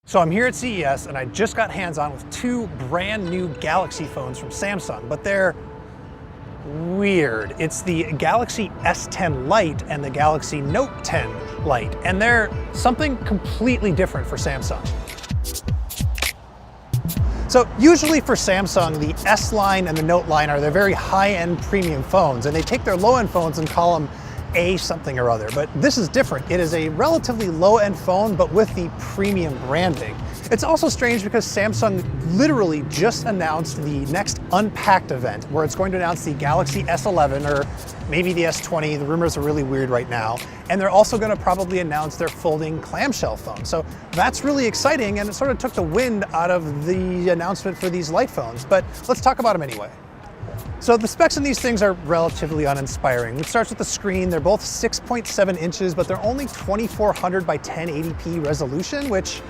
So I'm here at CES and I just got hands-on with two brand new Galaxy phones from Samsung, but they're weird. It's the Galaxy S10 Lite and the Galaxy Note 10 Lite, and they're something completely different for Samsung. So usually for Samsung, the S line and the Note line are their very high-end premium phones, and they take their low-end phones and call them A something or other, but this is different. It is a relatively low-end phone, but with the premium branding. It's also strange because Samsung literally just announced the next Unpacked event, where it's going to announce the Galaxy S11 or maybe the S20. The rumors are really weird right now. And they're also going to probably announce their folding clamshell phone. So that's really exciting, and it sort of took the wind out of the announcement for these light phones. But let's talk about them anyway. So the specs in these things are relatively uninspiring. It starts with the screen. They're both 6.7 inches, but they're only 2400 by 1080p resolution, which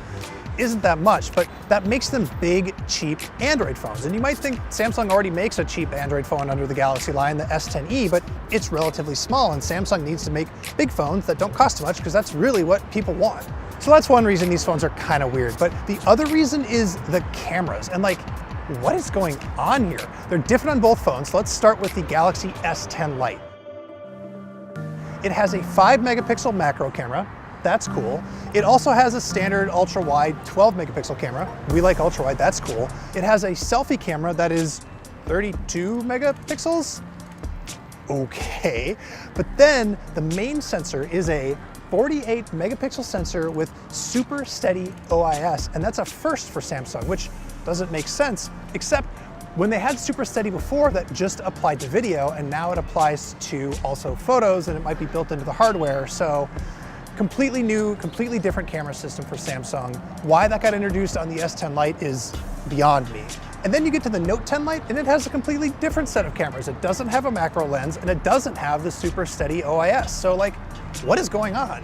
isn't that much, but that makes them big, cheap Android phones. And you might think Samsung already makes a cheap Android phone under the Galaxy line, the S10e, but it's relatively small, and Samsung needs to make big phones that don't cost much because that's really what people want. So that's one reason these phones are kind of weird. But the other reason is the cameras, and like, what is going on here? They're different on both phones. So let's start with the Galaxy S10 Lite. It has a 5 megapixel macro camera. That's cool. It also has a standard ultra-wide 12 megapixel camera. We like ultra-wide, that's cool. It has a selfie camera that is 32 megapixels. Okay, but then the main sensor is a 48 megapixel sensor with super steady OIS, and that's a first for Samsung, which doesn't make sense, except when they had super steady before, that just applied to video, and now it applies to also photos, and it might be built into the hardware. So completely new, completely different camera system for Samsung. Why that got introduced on the S10 Lite is beyond me. And then you get to the Note 10 Lite, and it has a completely different set of cameras. It doesn't have a macro lens, and it doesn't have the super steady OIS. So like, what is going on?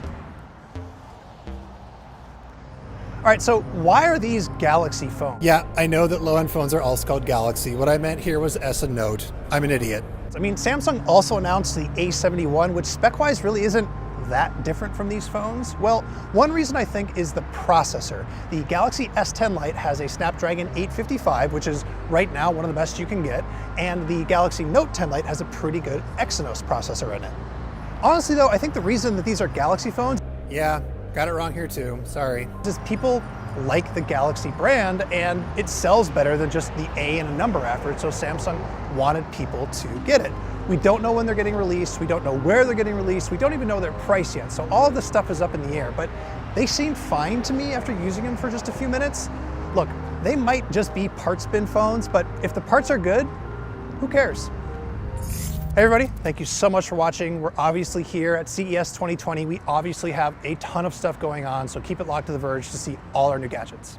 All right, so why are these Galaxy phones? Yeah, I know that low-end phones are also called Galaxy. What I meant here was S and Note. I'm an idiot. I mean, Samsung also announced the A71, which spec-wise really isn't that different from these phones. Well, one reason I think is the processor. The Galaxy S10 Lite has a Snapdragon 855, which is right now one of the best you can get, and the Galaxy Note 10 Lite has a pretty good Exynos processor in it. Honestly though, I think the reason that these are Galaxy phones, yeah, got it wrong here too, sorry, is people like the Galaxy brand, and it sells better than just the A and a number after it, so Samsung wanted people to get it. We don't know when they're getting released, we don't know where they're getting released, we don't even know their price yet, so all of this stuff is up in the air, but they seem fine to me after using them for just a few minutes. Look, they might just be parts bin phones, but if the parts are good, who cares? Hey everybody, thank you so much for watching. We're obviously here at CES 2020. We obviously have a ton of stuff going on, so keep it locked to The Verge to see all our new gadgets.